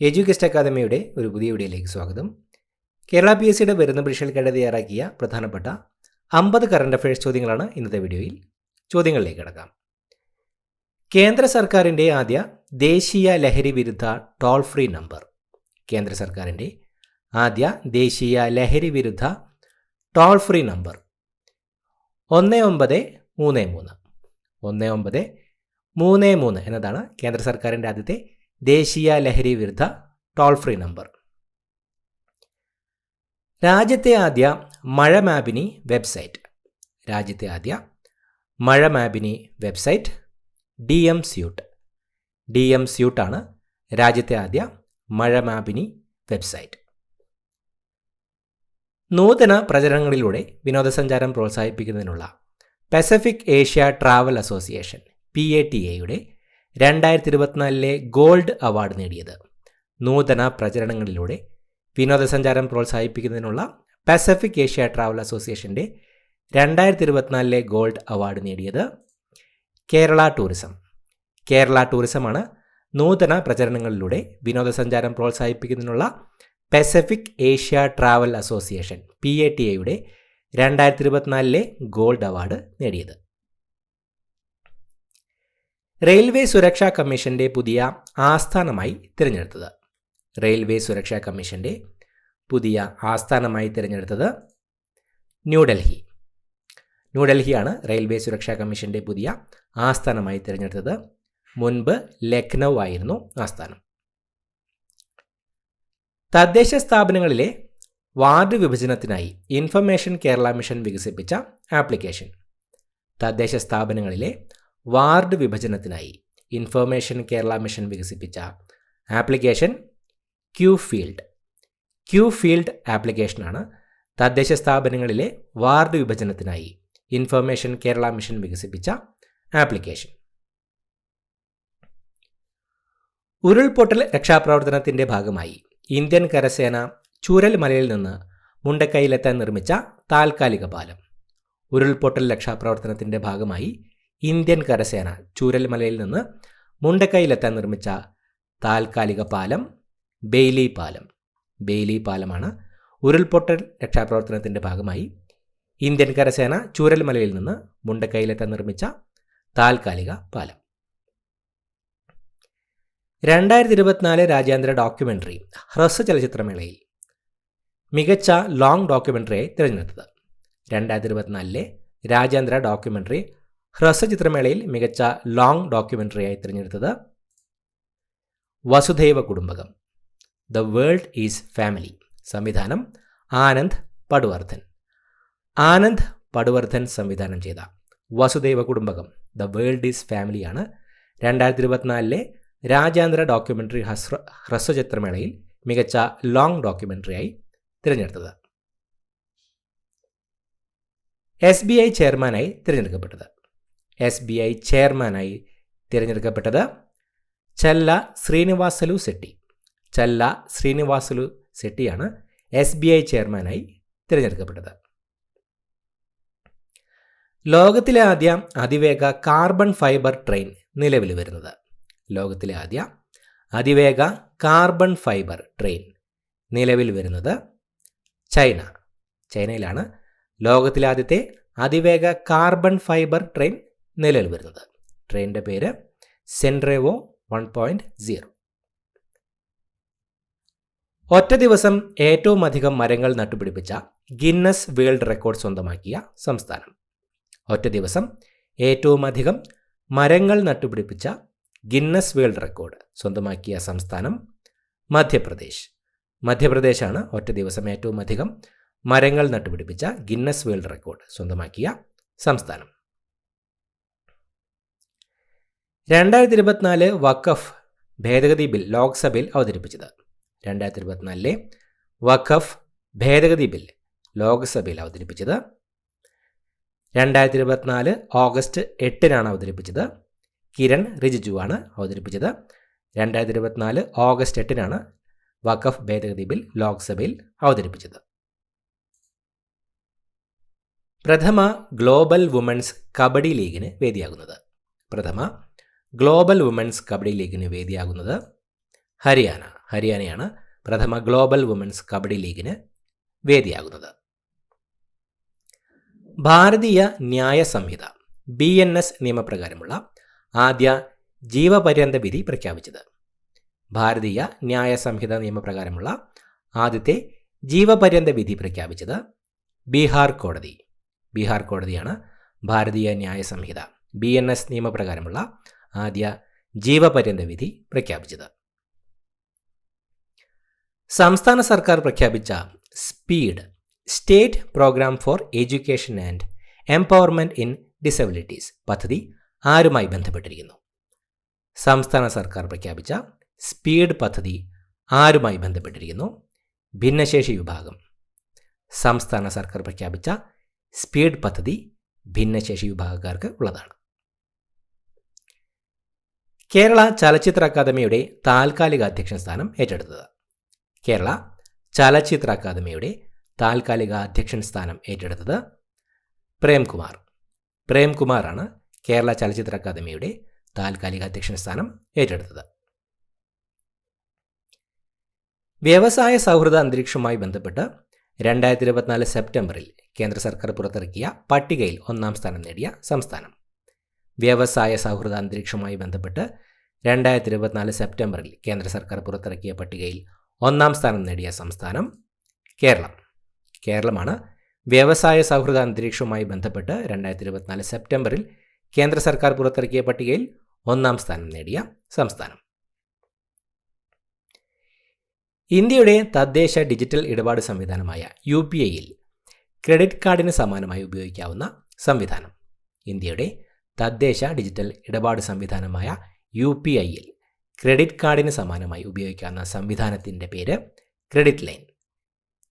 എഡ്യൂക്കേസ്റ്റ് അക്കാദമിയുടെ ഒരു പുതിയ വീഡിയോയിലേക്ക് സ്വാഗതം. കേരള PSCയുടെ വരുന്ന പരീക്ഷകൾക്കായിട്ട് തയ്യാറാക്കിയ പ്രധാനപ്പെട്ട 50 കറണ്ട് അഫയേഴ്സ് ചോദ്യങ്ങളാണ് ഇന്നത്തെ വീഡിയോയിൽ. ചോദ്യങ്ങളിലേക്ക് കടക്കാം. കേന്ദ്ര സർക്കാരിൻ്റെ ആദ്യ ദേശീയ ലഹരി വിരുദ്ധ ടോൾ ഫ്രീ നമ്പർ. കേന്ദ്ര സർക്കാരിൻ്റെ ആദ്യ ദേശീയ ലഹരി വിരുദ്ധ ടോൾ ഫ്രീ നമ്പർ 1933. 1933 എന്നതാണ് കേന്ദ്ര സർക്കാരിൻ്റെ ആദ്യത്തെ ദേശീയ ലഹരി വിരുദ്ധ ടോൾ ഫ്രീ നമ്പർ. രാജ്യത്തെ ആദ്യ മഴ മാപിനി വെബ്സൈറ്റ്. രാജ്യത്തെ ആദ്യ മഴ മാപിനി വെബ്സൈറ്റ് DM സ്യൂട്ട്. DM സ്യൂട്ടാണ് രാജ്യത്തെ ആദ്യ മഴ മാപിനി വെബ്സൈറ്റ്. നൂതന പ്രചരണങ്ങളിലൂടെ വിനോദസഞ്ചാരം പ്രോത്സാഹിപ്പിക്കുന്നതിനുള്ള പസഫിക് ഏഷ്യ ട്രാവൽ അസോസിയേഷൻ PATA-യുടെ 2024 ഗോൾഡ് അവാർഡ് നേടിയത്. നൂതന പ്രചരണങ്ങളിലൂടെ വിനോദസഞ്ചാരം പ്രോത്സാഹിപ്പിക്കുന്നതിനുള്ള പസഫിക് ഏഷ്യ ട്രാവൽ അസോസിയേഷൻ്റെ 2024 ഗോൾഡ് അവാർഡ് നേടിയത് കേരള ടൂറിസം. കേരള ടൂറിസമാണ് നൂതന പ്രചരണങ്ങളിലൂടെ വിനോദസഞ്ചാരം പ്രോത്സാഹിപ്പിക്കുന്നതിനുള്ള പസഫിക് ഏഷ്യ ട്രാവൽ അസോസിയേഷൻ PATA-യുടെ 2024 ഗോൾഡ് അവാർഡ് നേടിയത്. റെയിൽവേ സുരക്ഷാ കമ്മീഷൻ്റെ പുതിയ ആസ്ഥാനമായി തിരഞ്ഞെടുത്തത്. റെയിൽവേ സുരക്ഷാ കമ്മീഷൻ്റെ പുതിയ ആസ്ഥാനമായി തിരഞ്ഞെടുത്തത് ന്യൂഡൽഹി. ന്യൂഡൽഹിയാണ് റെയിൽവേ സുരക്ഷാ കമ്മീഷൻ്റെ പുതിയ ആസ്ഥാനമായി തിരഞ്ഞെടുത്തത്. മുൻപ് ലക്നൗ ആയിരുന്നു ആസ്ഥാനം. തദ്ദേശ സ്ഥാപനങ്ങളിലെ വാർഡ് വിഭജനത്തിനായി ഇൻഫർമേഷൻ കേരള മിഷൻ വികസിപ്പിച്ച ആപ്ലിക്കേഷൻ. തദ്ദേശ സ്ഥാപനങ്ങളിലെ വാർഡ് വിഭജനത്തിനായി ഇൻഫർമേഷൻ കേരള മിഷൻ വികസിപ്പിച്ച ആപ്ലിക്കേഷൻ ക്യൂഫീൽഡ്. ക്യൂഫീൽഡ് ആപ്ലിക്കേഷനാണ് തദ്ദേശ സ്ഥാപനങ്ങളിലെ വാർഡ് വിഭജനത്തിനായി ഇൻഫർമേഷൻ കേരള മിഷൻ വികസിപ്പിച്ച ആപ്ലിക്കേഷൻ. ഉരുൾപൊട്ടൽ രക്ഷാപ്രവർത്തനത്തിൻ്റെ ഭാഗമായി ഇന്ത്യൻ കരസേന ചൂരൽമലയിൽ നിന്ന് മുണ്ടക്കൈയിലെത്താൻ നിർമ്മിച്ച താൽക്കാലിക പാലം. ഉരുൾപൊട്ടൽ രക്ഷാപ്രവർത്തനത്തിൻ്റെ ഭാഗമായി ഇന്ത്യൻ കരസേന ചൂരൽമലയിൽ നിന്ന് മുണ്ടക്കൈയിലെത്താൻ നിർമ്മിച്ച താൽക്കാലിക പാലം ബെയ്ലി പാലം. ബെയ്ലി പാലമാണ് ഉരുൾപൊട്ടൽ രക്ഷാപ്രവർത്തനത്തിൻ്റെ ഭാഗമായി ഇന്ത്യൻ കരസേന ചൂരൽമലയിൽ നിന്ന് മുണ്ടക്കൈയിലെത്താൻ നിർമ്മിച്ച താൽക്കാലിക പാലം. 2024 രാജ്യാന്തര ഡോക്യുമെൻ്ററി ഹ്രസ്വ ചലച്ചിത്രമേളയിൽ മികച്ച ലോങ് ഡോക്യുമെൻ്ററിയായി തിരഞ്ഞെടുത്തത്. 2024 രാജ്യാന്തര ഡോക്യുമെൻ്ററി ഹ്രസ്വ ചിത്രമേളയിൽ മികച്ച ലോങ് ഡോക്യുമെൻ്ററിയായി തിരഞ്ഞെടുത്തത് Vasudhaiva Kutumbakam. The world is family. സംവിധാനം ആനന്ദ് പടുവർദ്ധൻ. ആനന്ദ് പടുവർദ്ധൻ സംവിധാനം ചെയ്ത Vasudhaiva Kutumbakam the world is ഫാമിലിയാണ് 2024 രാജ്യാന്തര ഡോക്യുമെൻ്ററി ഹ്രസ്വ ചിത്രമേളയിൽ മികച്ച ലോങ് ഡോക്യുമെൻ്ററിയായി തിരഞ്ഞെടുത്തത്. SBI ചെയർമാനായി തിരഞ്ഞെടുക്കപ്പെട്ടത്. SBI ചെയർമാനായി തിരഞ്ഞെടുക്കപ്പെട്ടത് ചല്ല ശ്രീനിവാസലു സെട്ടി. ചല്ല ശ്രീനിവാസലു സെട്ടിയാണ് SBI ചെയർമാനായി തിരഞ്ഞെടുക്കപ്പെട്ടത്. ലോകത്തിലെ ആദ്യ അതിവേഗ കാർബൺ ഫൈബർ ട്രെയിൻ നിലവിൽ വരുന്നത്. ലോകത്തിലെ ആദ്യ അതിവേഗ കാർബൺ ഫൈബർ ട്രെയിൻ നിലവിൽ വരുന്നത് ചൈന. ചൈനയിലാണ് ലോകത്തിലെ ആദ്യത്തെ അതിവേഗ കാർബൺ ഫൈബർ ട്രെയിൻ നിലവിൽ വരുന്നത്. ട്രെയിനിൻ്റെ പേര് സെൻട്രേവോ 1.0. ഒറ്റ ദിവസം ഏറ്റവും അധികം മരങ്ങൾ നട്ടുപിടിപ്പിച്ച ഗിന്നസ് വേൾഡ് റെക്കോർഡ് സ്വന്തമാക്കിയ സംസ്ഥാനം. ഒറ്റ ദിവസം ഏറ്റവും അധികം മരങ്ങൾ നട്ടുപിടിപ്പിച്ച ഗിന്നസ് വേൾഡ് റെക്കോർഡ് സ്വന്തമാക്കിയ സംസ്ഥാനം മധ്യപ്രദേശ്. മധ്യപ്രദേശാണ് ഒറ്റ ദിവസം ഏറ്റവും അധികം മരങ്ങൾ നട്ടുപിടിപ്പിച്ച ഗിന്നസ് വേൾഡ് റെക്കോർഡ് സ്വന്തമാക്കിയ സംസ്ഥാനം. 2024 വഖഫ് ഭേദഗതി ബിൽ ലോക്സഭയിൽ അവതരിപ്പിച്ചത്. 2024 വഖഫ് ഭേദഗതി ബിൽ ലോക്സഭയിൽ അവതരിപ്പിച്ചത് 2024 ഓഗസ്റ്റ് 8-നാണ് അവതരിപ്പിച്ചത്. കിരൺ റിജിജുവാണ് അവതരിപ്പിച്ചത്. 2024 ഓഗസ്റ്റ് 8-നാണ് വഖഫ് ഭേദഗതി ബിൽ ലോക്സഭയിൽ അവതരിപ്പിച്ചത്. പ്രഥമ ഗ്ലോബൽ വുമൻസ് കബഡി ലീഗിന് വേദിയാകുന്നത്. പ്രഥമ ഗ്ലോബൽ വുമൻസ് കബഡി ലീഗിന് വേദിയാകുന്നത് ഹരിയാന. ഹരിയാനയാണ് പ്രഥമ ഗ്ലോബൽ വുമൻസ് കബഡി ലീഗിന് വേദിയാകുന്നത്. ഭാരതീയ ന്യായ സംഹിത BNS നിയമപ്രകാരമുള്ള ആദ്യ ജീവപര്യന്ത വിധി പ്രഖ്യാപിച്ചത്. ഭാരതീയ ന്യായ സംഹിത നിയമപ്രകാരമുള്ള ആദ്യത്തെ ജീവപര്യന്ത വിധി പ്രഖ്യാപിച്ചത് ബീഹാർ കോടതി. ബീഹാർ കോടതിയാണ് ഭാരതീയ ന്യായ സംഹിത BNS നിയമപ്രകാരമുള്ള ആദ്യ ജീവപര്യന്ത വിധി പ്രഖ്യാപിച്ചത്. സംസ്ഥാന സർക്കാർ പ്രഖ്യാപിച്ച speed state programme for education and empowerment in disabilities പദ്ധതി ആരുമായി ബന്ധപ്പെട്ടിരിക്കുന്നു? സംസ്ഥാന സർക്കാർ പ്രഖ്യാപിച്ച സ്പീഡ് പദ്ധതി ആരുമായി ബന്ധപ്പെട്ടിരിക്കുന്നു? ഭിന്നശേഷി വിഭാഗം. സംസ്ഥാന സർക്കാർ പ്രഖ്യാപിച്ച സ്പീഡ് പദ്ധതി ഭിന്നശേഷി വിഭാഗക്കാർക്ക് ഉള്ളതാണ്. കേരള ചലച്ചിത്ര അക്കാദമിയുടെ താൽക്കാലിക അധ്യക്ഷൻ സ്ഥാനം ഏറ്റെടുത്തത്. കേരള ചലച്ചിത്ര അക്കാദമിയുടെ താൽക്കാലിക അധ്യക്ഷൻ സ്ഥാനം ഏറ്റെടുത്തത് പ്രേംകുമാർ. പ്രേംകുമാറാണ് കേരള ചലച്ചിത്ര അക്കാദമിയുടെ താൽക്കാലിക അധ്യക്ഷൻ സ്ഥാനം ഏറ്റെടുത്തത്. വ്യവസായ സൗഹൃദ അന്തരീക്ഷവുമായി ബന്ധപ്പെട്ട് 2024 സെപ്റ്റംബറിൽ കേന്ദ്ര സർക്കാർ പുറത്തിറക്കിയ പട്ടികയിൽ 1-ാം സ്ഥാനം നേടിയ സംസ്ഥാനം. വ്യവസായ സൗഹൃദ അന്തരീക്ഷവുമായി ബന്ധപ്പെട്ട് 2024 സെപ്റ്റംബറിൽ കേന്ദ്ര സർക്കാർ പുറത്തിറക്കിയ പട്ടികയിൽ 1-ാം സ്ഥാനം നേടിയ സംസ്ഥാനം കേരളം. കേരളമാണ് വ്യവസായ സൗഹൃദ അന്തരീക്ഷവുമായി ബന്ധപ്പെട്ട് 2024 സെപ്റ്റംബറിൽ കേന്ദ്ര സർക്കാർ പുറത്തിറക്കിയ പട്ടികയിൽ 1-ാം സ്ഥാനം നേടിയ സംസ്ഥാനം. ഇന്ത്യയുടെ തദ്ദേശ ഡിജിറ്റൽ ഇടപാട് സംവിധാനമായ UPIയിൽ ക്രെഡിറ്റ് കാർഡിന് സമാനമായി ഉപയോഗിക്കാവുന്ന സംവിധാനം. ഇന്ത്യയുടെ തദ്ദേശ ഡിജിറ്റൽ ഇടപാട് സംവിധാനമായ UPIയിൽ ക്രെഡിറ്റ് കാർഡിന് സമാനമായി ഉപയോഗിക്കാവുന്ന സംവിധാനത്തിൻ്റെ പേര് ക്രെഡിറ്റ് ലൈൻ.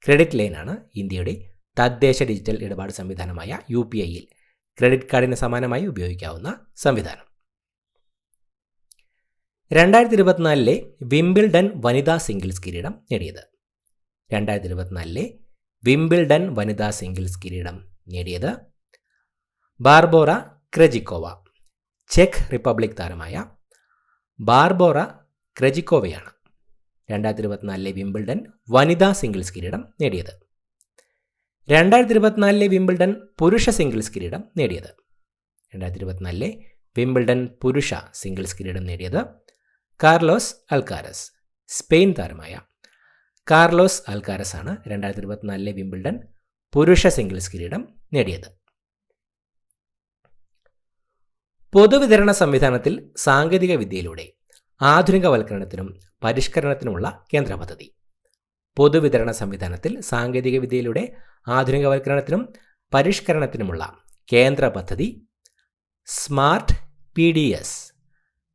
ക്രെഡിറ്റ് ലൈനാണ് ഇന്ത്യയുടെ തദ്ദേശ ഡിജിറ്റൽ ഇടപാട് സംവിധാനമായ UPIയിൽ ക്രെഡിറ്റ് കാർഡിന് സമാനമായി ഉപയോഗിക്കാവുന്ന സംവിധാനം. 2024 വിംബിൾഡൺ വനിതാ സിംഗിൾസ് കിരീടം നേടിയത്. 2024 വിംബിൾഡൺ വനിതാ സിംഗിൾസ് കിരീടം നേടിയത് ബാർബോറ ക്രെജിക്കോവ. ചെക്ക് റിപ്പബ്ലിക് താരമായ ബാർബോറ ക്രെജിക്കോവയാണ് 2024 വിംബിൾഡൺ വനിതാ സിംഗിൾസ് കിരീടം നേടിയത്. 2024 വിംബിൾഡൺ പുരുഷ സിംഗിൾസ് കിരീടം നേടിയത്. 2024 വിംബിൾഡൺ പുരുഷ സിംഗിൾസ് കിരീടം നേടിയത് കാർലോസ് അൽക്കാരസ്. സ്പെയിൻ താരമായ കാർലോസ് അൽക്കാരസ് ആണ് 2024 വിംബിൾഡൺ പുരുഷ സിംഗിൾസ് കിരീടം നേടിയത്. പൊതുവിതരണ സംവിധാനത്തിൽ സാങ്കേതിക വിദ്യയിലൂടെ ആധുനികവൽക്കരണത്തിനും പരിഷ്കരണത്തിനുമുള്ള കേന്ദ്ര പദ്ധതി. പൊതുവിതരണ സംവിധാനത്തിൽ സാങ്കേതിക വിദ്യയിലൂടെ ആധുനികവൽക്കരണത്തിനും പരിഷ്കരണത്തിനുമുള്ള കേന്ദ്ര പദ്ധതി സ്മാർട്ട് PDS.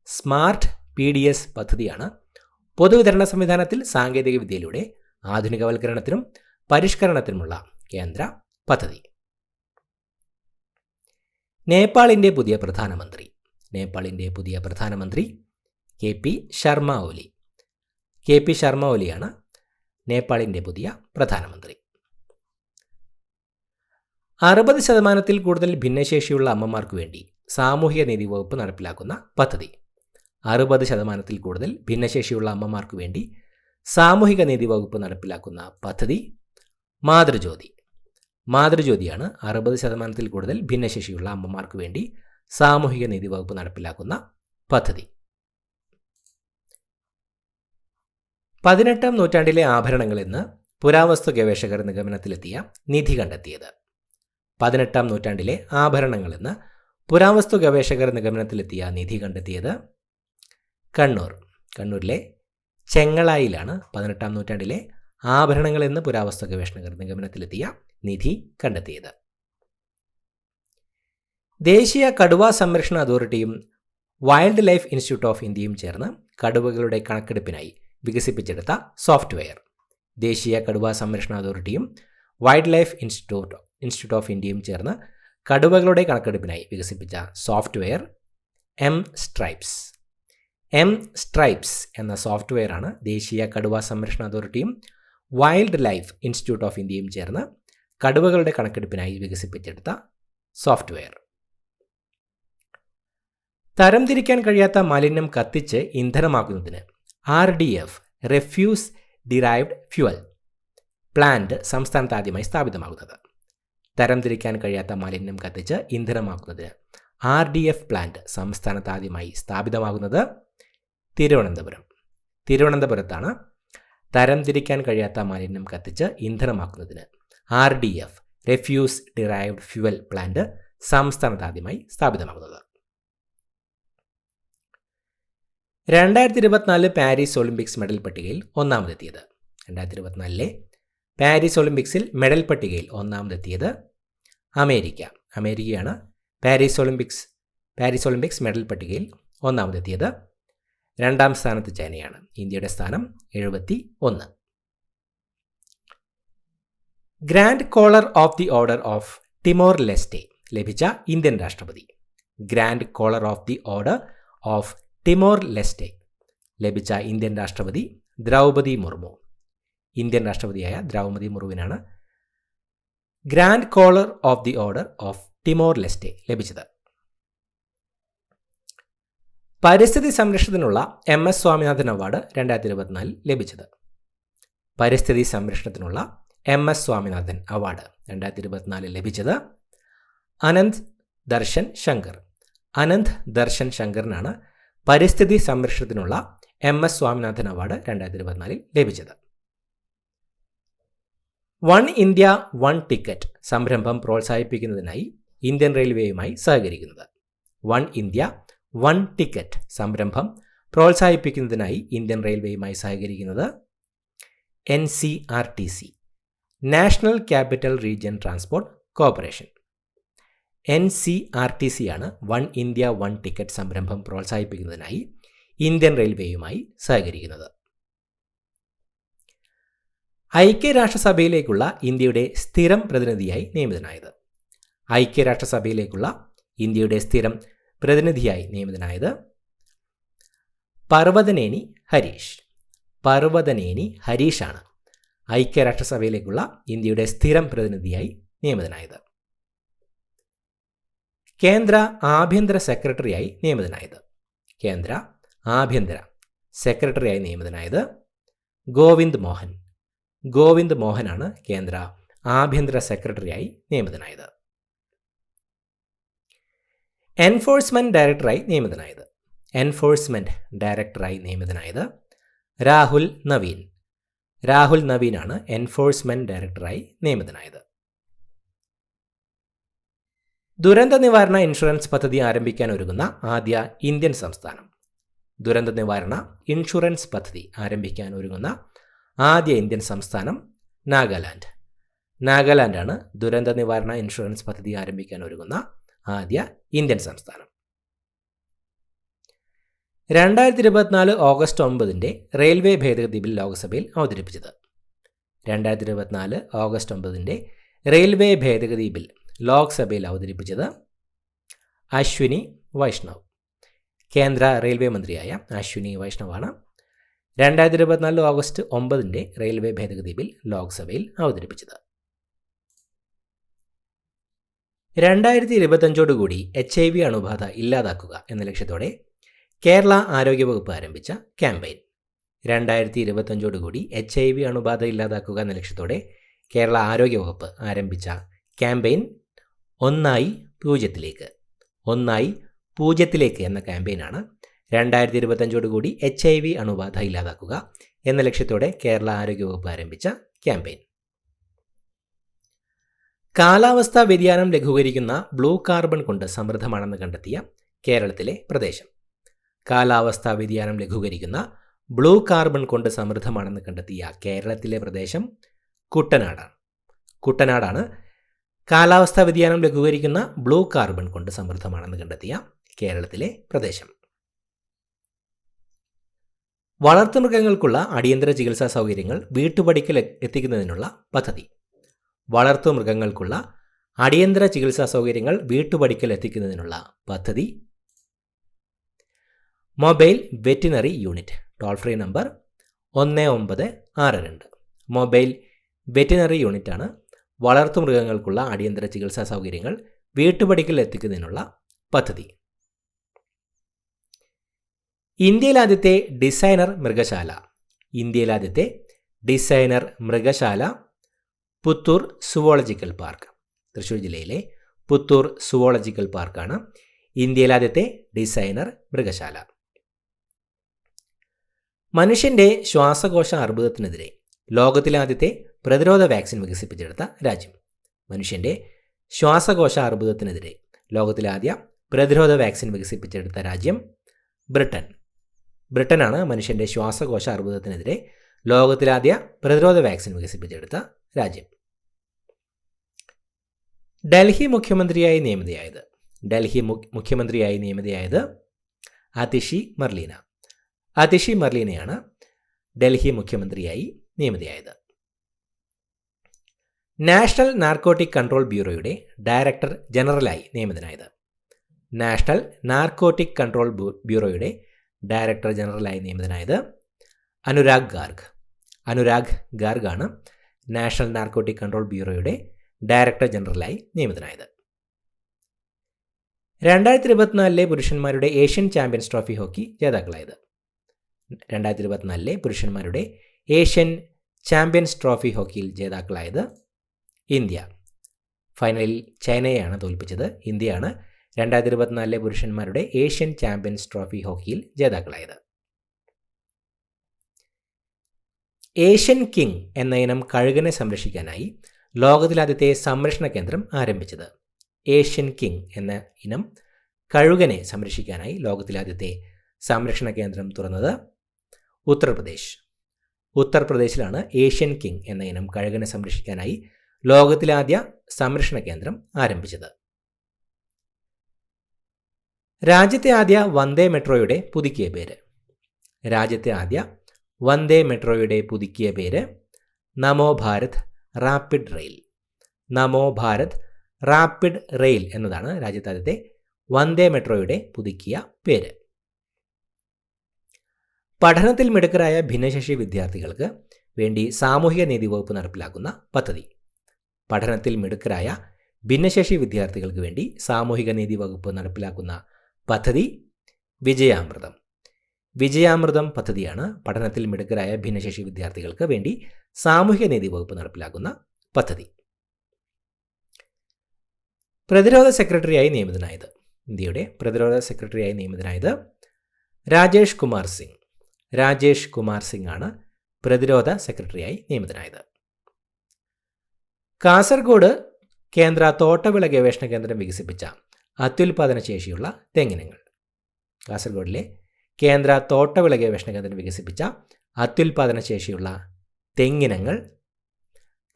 സ്മാർട്ട് PDS പദ്ധതിയാണ് പൊതുവിതരണ സംവിധാനത്തിൽ സാങ്കേതിക വിദ്യയിലൂടെ ആധുനികവൽക്കരണത്തിനും പരിഷ്കരണത്തിനുമുള്ള കേന്ദ്ര പദ്ധതി. നേപ്പാളിൻ്റെ പുതിയ പ്രധാനമന്ത്രി. നേപ്പാളിൻ്റെ പുതിയ പ്രധാനമന്ത്രി KP ശർമ്മ ഒലി. KP ശർമ്മ ഒലിയാണ് നേപ്പാളിൻ്റെ പുതിയ പ്രധാനമന്ത്രി. 60% കൂടുതൽ ഭിന്നശേഷിയുള്ള അമ്മമാർക്ക് വേണ്ടി സാമൂഹിക നീതി വകുപ്പ് നടപ്പിലാക്കുന്ന പദ്ധതി. 60% കൂടുതൽ ഭിന്നശേഷിയുള്ള അമ്മമാർക്ക് വേണ്ടി സാമൂഹിക നീതി വകുപ്പ് നടപ്പിലാക്കുന്ന പദ്ധതി മാതൃജ്യോതി. മാതൃജ്യോതിയാണ് 60% കൂടുതൽ ഭിന്നശേഷിയുള്ള അമ്മമാർക്ക് വേണ്ടി സാമൂഹിക നീതി വകുപ്പ് നടപ്പിലാക്കുന്ന പദ്ധതി. 18-ാം നൂറ്റാണ്ടിലെ ആഭരണങ്ങൾ എന്ന് പുരാവസ്തു ഗവേഷകർ നിഗമനത്തിലെത്തിയ നിധി കണ്ടെത്തിയത്. 18-ാം നൂറ്റാണ്ടിലെ ആഭരണങ്ങൾ എന്ന് പുരാവസ്തു ഗവേഷകർ നിഗമനത്തിലെത്തിയ നിധി കണ്ടെത്തിയത് കണ്ണൂർ. കണ്ണൂരിലെ ചെങ്ങളായിലാണ് 18-ാം നൂറ്റാണ്ടിലെ ആഭരണങ്ങൾ എന്ന് പുരാവസ്തു ഗവേഷകർ നിഗമനത്തിലെത്തിയ നിധി കണ്ടെത്തിയത്. ദേശീയ കടുവ സംരക്ഷണ അതോറിറ്റിയും വൈൽഡ് ലൈഫ് ഇൻസ്റ്റിറ്റ്യൂട്ട് ഓഫ് ഇന്ത്യയും ചേർന്ന് കടുവകളുടെ കണക്കെടുപ്പിനായി വികസിപ്പിച്ചെടുത്ത സോഫ്റ്റ്വെയർ. ദേശീയ കടുവ സംരക്ഷണ അതോറിറ്റിയും വൈൽഡ് ലൈഫ് ഇൻസ്റ്റിറ്റ്യൂട്ട് ഓഫ് ഇന്ത്യയും ചേർന്ന് കടുവകളുടെ കണക്കെടുപ്പിനായി വികസിപ്പിച്ച സോഫ്റ്റ്വെയർ M-Stripes. M-Stripes എന്ന സോഫ്റ്റ്വെയറാണ് ദേശീയ കടുവ സംരക്ഷണ അതോറിറ്റിയും വൈൽഡ് ലൈഫ് ഇൻസ്റ്റിറ്റ്യൂട്ട് ഓഫ് ഇന്ത്യയും ചേർന്ന് കടുവകളുടെ കണക്കെടുപ്പിനായി വികസിപ്പിച്ചെടുത്ത സോഫ്റ്റ്വെയർ. തരംതിരിക്കാൻ കഴിയാത്ത മാലിന്യം കത്തിച്ച് ഇന്ധനമാക്കുന്നതിന് RDF refuse derived fuel plant സംസ്ഥാനത്ത് ആദ്യമായി സ്ഥാപിതമാകുന്നത്? തരംതിരിക്കാൻ കഴിയാത്ത മാലിന്യം കത്തിച്ച് ഇന്ധനമാക്കുന്നതിന് RDF പ്ലാന്റ് സംസ്ഥാനത്ത് ആദ്യമായി സ്ഥാപിതമാകുന്നത്? തിരുവനന്തപുരത്താണ് തരംതിരിക്കാൻ കഴിയാത്ത മാലിന്യം കത്തിച്ച് ഇന്ധനമാക്കുന്നതിന് RDF refuse derived fuel plant സംസ്ഥാനത്ത് ആദ്യമായി സ്ഥാപിതമാകുന്നത്. 2024 പാരീസ് ഒളിമ്പിക്സ് മെഡൽ പട്ടികയിൽ ഒന്നാമതെത്തിയത്? 2024 പാരീസ് ഒളിമ്പിക്സിൽ മെഡൽ പട്ടികയിൽ ഒന്നാമതെത്തിയത് അമേരിക്കയാണ് പാരീസ് ഒളിമ്പിക്സ് മെഡൽ പട്ടികയിൽ ഒന്നാമതെത്തിയത്. രണ്ടാം സ്ഥാനത്ത് ചൈനയാണ്. ഇന്ത്യയുടെ സ്ഥാനം 71. Grand collar of the order of Timor Leste ലഭിച്ച ഇന്ത്യൻ രാഷ്ട്രപതി? Grand collar of the order of Timor Leste ലഭിച്ച ഇന്ത്യൻ രാഷ്ട്രപതി ദ്രൗപദി മുർമു. ഇന്ത്യൻ രാഷ്ട്രപതിയായ ദ്രൗപദി മുർമുവിനാണ് grand collar of the order of Timor Leste ലഭിച്ചത്. പരിസ്ഥിതി സംരക്ഷണത്തിനുള്ള MS സ്വാമിനാഥൻ അവാർഡ് 2024 ലഭിച്ചത്? പരിസ്ഥിതി സംരക്ഷണത്തിനുള്ള MS സ്വാമിനാഥൻ അവാർഡ് 2024 ലഭിച്ചത് അനന്ത് ദർശൻ ശങ്കറിനാണ് പരിസ്ഥിതി സംരക്ഷണത്തിനുള്ള MS സ്വാമിനാഥൻ അവാർഡ് 2024 ലഭിച്ചത്. വൺ ഇന്ത്യ വൺ ടിക്കറ്റ് സംരംഭം പ്രോത്സാഹിപ്പിക്കുന്നതിനായി ഇന്ത്യൻ റെയിൽവേയുമായി സഹകരിക്കുന്നത്? വൺ ഇന്ത്യ വൺ ടിക്കറ്റ് സംരംഭം പ്രോത്സാഹിപ്പിക്കുന്നതിനായി ഇന്ത്യൻ റെയിൽവേയുമായി സഹകരിക്കുന്നത് NCRTC national capital region transport corporation. NCRTC ആണ് വൺ ഇന്ത്യ വൺ ടിക്കറ്റ് സംരംഭം പ്രോത്സാഹിപ്പിക്കുന്നതിനായി ഇന്ത്യൻ റെയിൽവേയുമായി സഹകരിക്കുന്നത്. ഐക്യരാഷ്ട്രസഭയിലേക്കുള്ള ഇന്ത്യയുടെ സ്ഥിരം പ്രതിനിധിയായി നിയമിതനായത്? ഐക്യരാഷ്ട്രസഭയിലേക്കുള്ള ഇന്ത്യയുടെ സ്ഥിരം പ്രതിനിധിയായി നിയമിതനായത് പർവതനേനി ഹരീഷാണ് ഐക്യരാഷ്ട്രസഭയിലേക്കുള്ള ഇന്ത്യയുടെ സ്ഥിരം പ്രതിനിധിയായി നിയമിതനായത്. കേന്ദ്ര ആഭ്യന്തര സെക്രട്ടറിയായി നിയമിതനായത് ഗോവിന്ദ് മോഹനാണ് കേന്ദ്ര ആഭ്യന്തര സെക്രട്ടറിയായി നിയമിതനായത്. എൻഫോഴ്സ്മെന്റ് ഡയറക്ടറായി നിയമിതനായത് രാഹുൽ നവീനാണ് എൻഫോഴ്സ്മെന്റ് ഡയറക്ടറായി നിയമിതനായത്. ദുരന്ത നിവാരണ ഇൻഷുറൻസ് പദ്ധതി ആരംഭിക്കാൻ ഒരുങ്ങുന്ന ആദ്യ ഇന്ത്യൻ സംസ്ഥാനം? ദുരന്ത നിവാരണ ഇൻഷുറൻസ് പദ്ധതി ആരംഭിക്കാൻ ഒരുങ്ങുന്ന ആദ്യ ഇന്ത്യൻ സംസ്ഥാനം നാഗാലാൻഡാണ് ദുരന്ത നിവാരണ ഇൻഷുറൻസ് പദ്ധതി ആരംഭിക്കാൻ ഒരുങ്ങുന്ന ആദ്യ ഇന്ത്യൻ സംസ്ഥാനം. 2024 ഓഗസ്റ്റ് 9 റെയിൽവേ ഭേദഗതി ബിൽ ലോക്സഭയിൽ അവതരിപ്പിച്ചത്? 2024 ഓഗസ്റ്റ് 9 റെയിൽവേ ഭേദഗതി ബിൽ ലോക്സഭയിൽ അവതരിപ്പിച്ചത് അശ്വിനി വൈഷ്ണവ്. കേന്ദ്ര റെയിൽവേ മന്ത്രിയായ അശ്വിനി വൈഷ്ണവാണ് 2024 ഓഗസ്റ്റ് 9 റെയിൽവേ ഭേദഗതി ബിൽ ലോക്സഭയിൽ അവതരിപ്പിച്ചത്. 2025 HIV അണുബാധ ഇല്ലാതാക്കുക എന്ന ലക്ഷ്യത്തോടെ കേരള ആരോഗ്യവകുപ്പ് ആരംഭിച്ച ക്യാമ്പയിൻ? 2025 HIV അണുബാധ ഇല്ലാതാക്കുക എന്ന ലക്ഷ്യത്തോടെ കേരള ആരോഗ്യവകുപ്പ് ആരംഭിച്ച ക്യാമ്പയിൻ ഒന്നായി പൂജ്യത്തിലേക്ക് എന്ന ക്യാമ്പയിനാണ് 2025 HIV അണുബാധ ഇല്ലാതാക്കുക എന്ന ലക്ഷ്യത്തോടെ കേരള ആരോഗ്യവകുപ്പ് ആരംഭിച്ച ക്യാമ്പയിൻ. കാലാവസ്ഥാ വ്യതിയാനം ലഘൂകരിക്കുന്ന ബ്ലൂ കാർബൺ കൊണ്ട് സമൃദ്ധമാണെന്ന് കണ്ടെത്തിയ കേരളത്തിലെ പ്രദേശം? കാലാവസ്ഥാ വ്യതിയാനം ലഘൂകരിക്കുന്ന ബ്ലൂ കാർബൺ കൊണ്ട് സമൃദ്ധമാണെന്ന് കണ്ടെത്തിയ കേരളത്തിലെ പ്രദേശം കുട്ടനാടാണ് കാലാവസ്ഥാ വ്യതിയാനം ലഘൂകരിക്കുന്ന ബ്ലൂ കാർബൺ കൊണ്ട് സമൃദ്ധമാണെന്ന് കണ്ടെത്തിയ കേരളത്തിലെ പ്രദേശം. വളർത്തുമൃഗങ്ങൾക്കുള്ള അടിയന്തര ചികിത്സാ സൗകര്യങ്ങൾ വീട്ടുപടിക്കൽ എത്തിക്കുന്നതിനുള്ള പദ്ധതി? വളർത്തുമൃഗങ്ങൾക്കുള്ള അടിയന്തര ചികിത്സാ സൗകര്യങ്ങൾ വീട്ടുപടിക്കൽ എത്തിക്കുന്നതിനുള്ള പദ്ധതി mobile veterinary unit. Toll free number 1962. Mobile veterinary യൂണിറ്റാണ് വളർത്തുമൃഗങ്ങൾക്കുള്ള അടിയന്തര ചികിത്സാ സൗകര്യങ്ങൾ വീട്ടുപടിക്കൽ എത്തിക്കുന്നതിനുള്ള പദ്ധതി. ഇന്ത്യയിലെ ആദ്യത്തെ ഡിസൈനർ മൃഗശാല ഇന്ത്യയിലെ ആദ്യത്തെ ഡിസൈനർ മൃഗശാല പുത്തൂർ സുവോളജിക്കൽ പാർക്ക്. തൃശ്ശൂർ ജില്ലയിലെ പുത്തൂർ സുവോളജിക്കൽ പാർക്കാണ് ഇന്ത്യയിലെ ആദ്യത്തെ ഡിസൈനർ മൃഗശാല. മനുഷ്യൻ്റെ ശ്വാസകോശ അർബുദത്തിനെതിരെ ലോകത്തിലെ ആദ്യത്തെ പ്രതിരോധ വാക്സിൻ വികസിപ്പിച്ചെടുത്ത രാജ്യം. മനുഷ്യൻ്റെ ശ്വാസകോശ അർബുദത്തിനെതിരെ ലോകത്തിലെ ആദ്യ പ്രതിരോധ വാക്സിൻ വികസിപ്പിച്ചെടുത്ത രാജ്യം ബ്രിട്ടൻ. ബ്രിട്ടനാണ് മനുഷ്യൻ്റെ ശ്വാസകോശ അർബുദത്തിനെതിരെ ലോകത്തിലാദ്യ പ്രതിരോധ വാക്സിൻ വികസിപ്പിച്ചെടുത്ത രാജ്യം. ഡൽഹി മുഖ്യമന്ത്രിയായി നിയമിതയായത് അതിഷി മർലീന. അതിഷി മർലീനയാണ് ഡൽഹി മുഖ്യമന്ത്രിയായി നിയമിതയായത്. നാഷണൽ നാർക്കോട്ടിക് കൺട്രോൾ ബ്യൂറോയുടെ ഡയറക്ടർ ജനറലായി നിയമിതനായത്. നാഷണൽ നാർക്കോട്ടിക് കൺട്രോൾ ബ്യൂറോയുടെ ഡയറക്ടർ ജനറലായി നിയമിതനായത് അനുരാഗ് ഗാർഗ്. അനുരാഗ് ഗാർഗാണ് നാഷണൽ നാർക്കോട്ടിക് കൺട്രോൾ ബ്യൂറോയുടെ ഡയറക്ടർ ജനറലായി നിയമിതനായത്. 2024 പുരുഷന്മാരുടെ ഏഷ്യൻ ചാമ്പ്യൻസ് ട്രോഫി ഹോക്കി ജേതാക്കളായത്. 2024 പുരുഷന്മാരുടെ ഏഷ്യൻ ചാമ്പ്യൻസ് ട്രോഫി ഹോക്കിയിൽ ജേതാക്കളായത് ഇന്ത്യ. ഫൈനലിൽ ചൈനയെയാണ് തോൽപ്പിച്ചത്. ഇന്ത്യയാണ് 2024 പുരുഷന്മാരുടെ ഏഷ്യൻ ചാമ്പ്യൻസ് ട്രോഫി ഹോക്കിയിൽ ജേതാക്കളായത്. ഏഷ്യൻ കിങ് എന്ന ഇനം കഴുകനെ സംരക്ഷിക്കാനായി ലോകത്തിലാദ്യത്തെ സംരക്ഷണ കേന്ദ്രം ആരംഭിച്ചത്. ഏഷ്യൻ കിങ് എന്ന ഇനം കഴുകനെ സംരക്ഷിക്കാനായി ലോകത്തിലാദ്യത്തെ സംരക്ഷണ കേന്ദ്രം തുറന്നത് ഉത്തർപ്രദേശ്. ഉത്തർപ്രദേശിലാണ് ഏഷ്യൻ കിങ് എന്ന ഇനം കഴുകനെ സംരക്ഷിക്കാനായി ലോകത്തിലാദ്യ സംരക്ഷണ കേന്ദ്രം ആരംഭിച്ചത്. രാജ്യത്തെ ആദ്യ വന്ദേ മെട്രോയുടെ പുതുക്കിയ പേര്. രാജ്യത്തെ ആദ്യ വന്ദേ മെട്രോയുടെ പുതുക്കിയ പേര് നമോ ഭാരത് റാപ്പിഡ് റെയിൽ. നമോ ഭാരത് റാപ്പിഡ് റെയിൽ എന്നതാണ് രാജ്യത്തെ ആദ്യത്തെ വന്ദേ മെട്രോയുടെ പുതുക്കിയ പേര്. പഠനത്തിൽ മിടുക്കരായ ഭിന്നശേഷി വിദ്യാർത്ഥികൾക്ക് വേണ്ടി സാമൂഹിക നീതി വകുപ്പ് നടപ്പിലാക്കുന്ന പദ്ധതി. പഠനത്തിൽ മിടുക്കരായ ഭിന്നശേഷി വിദ്യാർത്ഥികൾക്ക് വേണ്ടി സാമൂഹിക നീതി വകുപ്പ് നടപ്പിലാക്കുന്ന പദ്ധതി വിജയാമൃതം. വിജയാമൃതം പദ്ധതിയാണ് പഠനത്തിൽ മിടുക്കരായ ഭിന്നശേഷി വിദ്യാർത്ഥികൾക്ക് വേണ്ടി സാമൂഹിക നീതി വകുപ്പ് നടപ്പിലാക്കുന്ന പദ്ധതി. പ്രതിരോധ സെക്രട്ടറിയായി നിയമിതനായത്. ഇന്ത്യയുടെ പ്രതിരോധ സെക്രട്ടറിയായി നിയമിതനായത് രാജേഷ് കുമാർ സിംഗ്. രാജേഷ് കുമാർ സിംഗ് ആണ് പ്രതിരോധ സെക്രട്ടറിയായി നിയമിതനായത്. കാസർഗോഡ് കേന്ദ്ര തോട്ടവിള ഗവേഷണ കേന്ദ്രം വികസിപ്പിച്ച അത്യുൽപാദന ശേഷിയുള്ള തെങ്ങിനങ്ങൾ. കാസർഗോഡിലെ കേന്ദ്ര തോട്ടവിള ഗവേഷണ കേന്ദ്രം വികസിപ്പിച്ച അത്യുൽപാദന ശേഷിയുള്ള തെങ്ങിനങ്ങൾ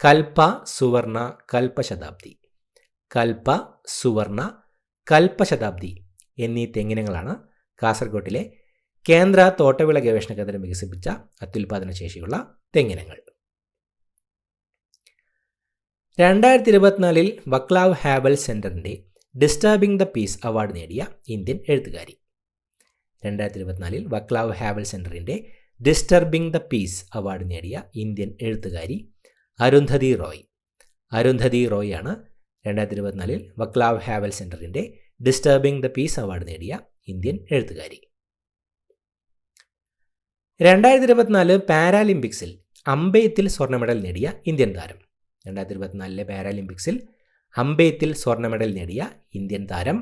കൽപ്പ, സുവർണ, കൽപ്പശതാബ്ദി. കൽപ്പ, സുവർണ, കൽപ്പശതാബ്ദി എന്നീ തെങ്ങിനങ്ങളാണ് കാസർഗോഡിലെ കേന്ദ്ര തോട്ടവിള ഗവേഷണ കേന്ദ്രം വികസിപ്പിച്ച അത്യുൽപാദന ശേഷിയുള്ള തെങ്ങിനങ്ങൾ. 2024 വക്ലാവ് ഹാവൽ സെൻറ്ററിൻ്റെ ഡിസ്റ്റർബിംഗ് ദ പീസ് അവാർഡ് നേടിയ ഇന്ത്യൻ എഴുത്തുകാരി. 2024 വക്ലാവ് ഹാവൽ സെൻറ്ററിൻ്റെ ഡിസ്റ്റർബിംഗ് ദ പീസ് അവാർഡ് നേടിയ ഇന്ത്യൻ എഴുത്തുകാരി അരുന്ധതി റോയ്. അരുന്ധതി റോയ് ആണ് 2024 വക്ലാവ് ഹാവൽ സെൻറ്ററിൻ്റെ ഡിസ്റ്റർബിംഗ് ദ പീസ് അവാർഡ് നേടിയ ഇന്ത്യൻ എഴുത്തുകാരി. 2024 പാരാലിമ്പിക്സിൽ അമ്പെയ്ത്തിൽ സ്വർണ്ണ മെഡൽ നേടിയ ഇന്ത്യൻ താരം. 2024 പാരാലിമ്പിക്സിൽ അമ്പെയ്ത്തിൽ സ്വർണ്ണ മെഡൽ നേടിയ ഇന്ത്യൻ താരം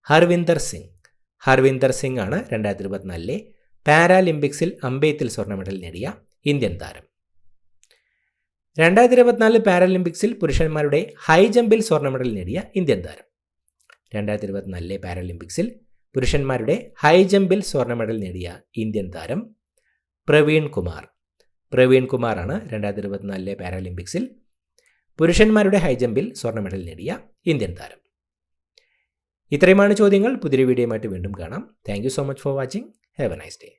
ഹർവിന്ദർ സിംഗ്. ഹർവിന്ദർ സിംഗ് ആണ് 2024 പാരാലിമ്പിക്സിൽ അമ്പെയ്ത്തിൽ സ്വർണ്ണ മെഡൽ നേടിയ ഇന്ത്യൻ താരം. 2024 പാരാലിമ്പിക്സിൽ പുരുഷന്മാരുടെ ഹൈ ജമ്പിൽ സ്വർണ്ണ മെഡൽ നേടിയ ഇന്ത്യൻ താരം. 2024 പാരാലിമ്പിക്സിൽ പുരുഷന്മാരുടെ ഹൈ ജമ്പിൽ സ്വർണ്ണ മെഡൽ നേടിയ ഇന്ത്യൻ താരം പ്രവീൺ കുമാർ. പ്രവീൺ കുമാറാണ് 2024 പാരാലിമ്പിക്സിൽ പുരുഷന്മാരുടെ ഹൈ ജമ്പിൽ സ്വർണ്ണ മെഡൽ നേടിയ ഇന്ത്യൻ താരം. ഇത്രയുമാണ് ചോദ്യങ്ങൾ. പുതിയൊരു വീഡിയോയുമായിട്ട് വീണ്ടും കാണാം. Thank you so much for watching. Have A nice day.